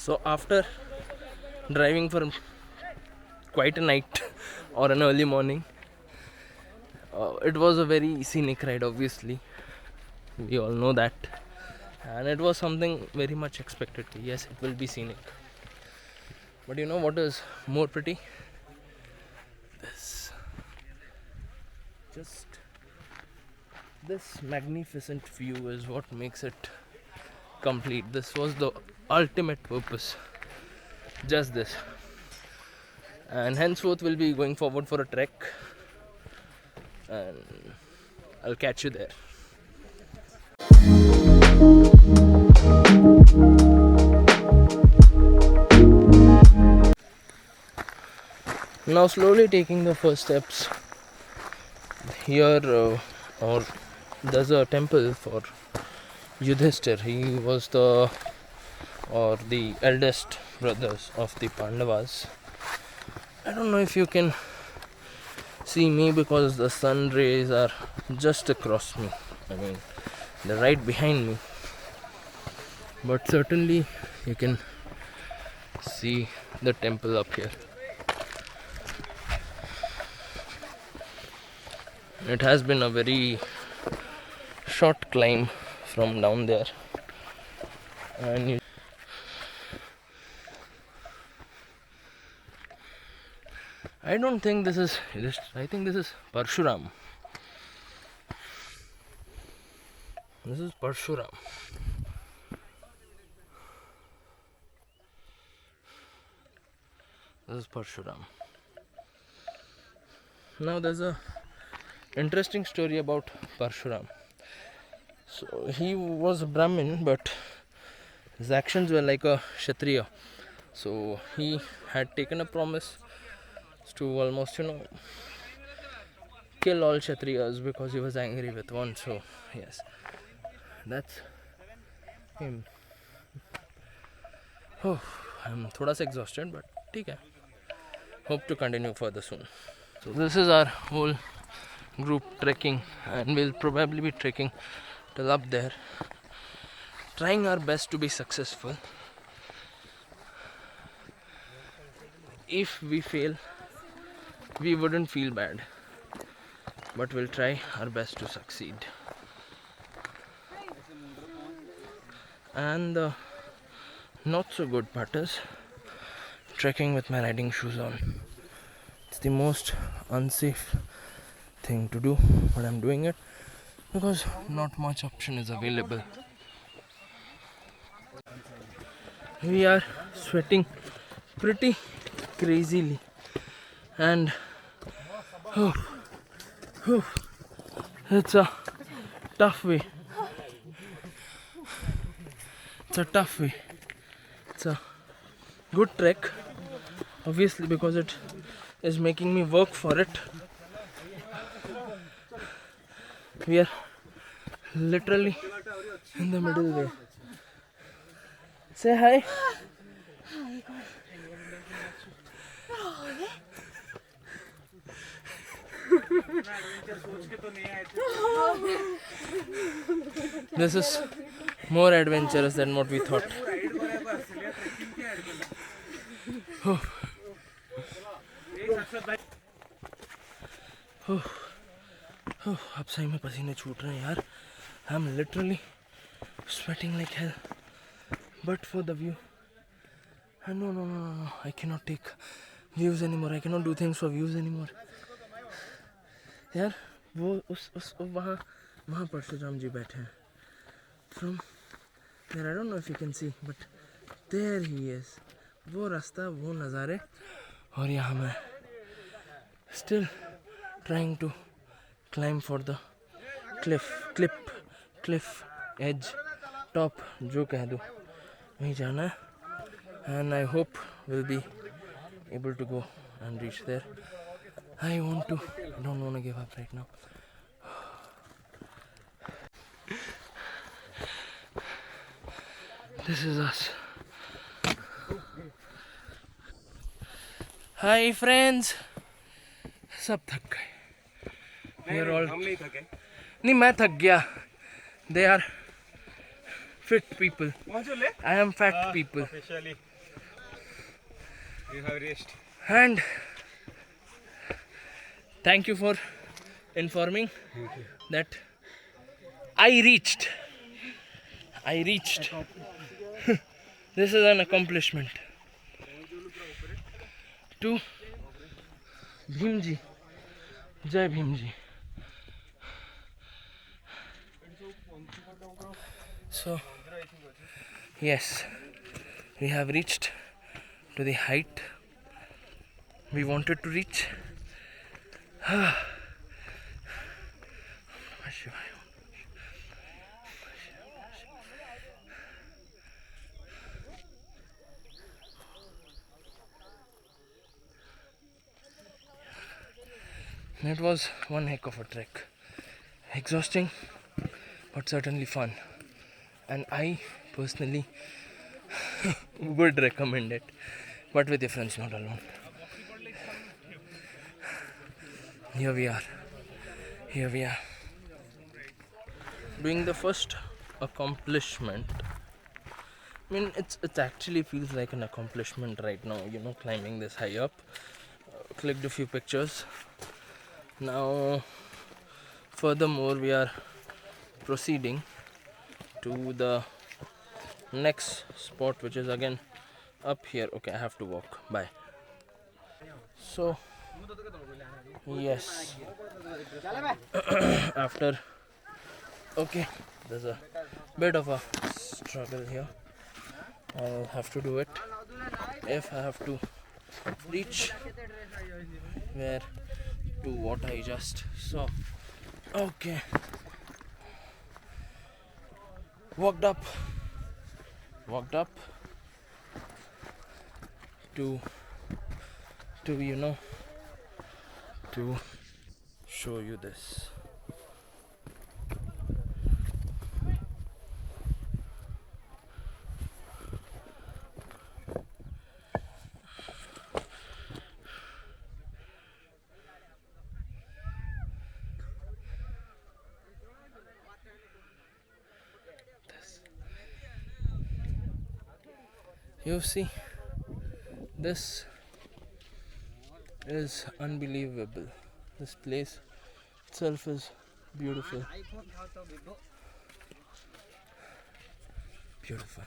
So after driving for quite a night or an early morning, it was a very scenic ride, obviously. We all know that. And it was something very much expected. Yes, it will be scenic. But you know what is more pretty? This. Just this magnificent view is what makes it complete. This was the ultimate purpose. Just this. And henceforth we'll be going forward for a trek. And I'll catch you there. Now slowly taking the first steps. Here or there's a temple for Yudhishthir. He was the eldest brothers of the Pandavas. I don't know if you can see me because the sun rays are just across me. I mean, they're right behind me. But certainly you can see the temple up here. It has been a very short climb from down there. And I don't think this is, I think this is Parshuram. This is Parshuram. This is Parshuram. Now there's a interesting story about Parshuram. So he was a Brahmin, but his actions were like a Kshatriya. So he had taken a promise to almost, kill all Kshatriyas because he was angry with one. So yes, that's him. Oh, I'm थोड़ा सा exhausted, but ठीक है. Hope to continue further soon. So this is our whole group trekking, and we'll probably be trekking till up there, trying our best to be successful. If we fail, we wouldn't feel bad, but we'll try our best to succeed. And the not so good part is trekking with my riding shoes on. It's the most unsafe thing to do, but I'm doing it because not much option is available. We are sweating pretty crazily, and it's a tough way. It's a tough way. It's a good trek, obviously, because it is making me work for it. We are literally in the middle way. Say hi. This is more adventurous than what we thought. अब सही में पसीने छूट रहे हैं यार. I'm literally sweating like hell. But for the view. No. I cannot take views anymore. I cannot do things for views anymore. यार वो उस वहाँ परशुराम जी बैठे हैं. From there, I don't know if you can see, but there he is. वो रास्ता, वो नज़ारे, और यहाँ मैं still trying to climb for the cliff edge, top, जो कह दो, वहीं जाना है. And I hope we'll be able to go and reach there. I don't want to give up right now. This is us. Hi friends. सब थक गए. We are all. हम नहीं थके. नहीं मैं थक गया. They are Fit people. I am fat people. Officially, you have reached. And thank you for informing that I reached. I reached. This is an accomplishment. To Bhimji. Jai Bhimji. So, yes, we have reached to the height we wanted to reach. It was one heck of a trek. Exhausting, but certainly fun. And I personally would recommend it, but with your friends, not alone. Here we are. Here we are. Doing the first accomplishment. I mean, it actually feels like an accomplishment right now, you know, climbing this high up. Clicked a few pictures. Now, furthermore, we are proceeding to the next spot, which is again up here. Okay, I have to walk. Bye. So, yes, after, okay, there's a bit of a struggle here. I'll have to do it if I have to reach where to what I just saw. Okay, walked up to you know, to show you this. You see, this is unbelievable. This place itself is beautiful. Beautiful.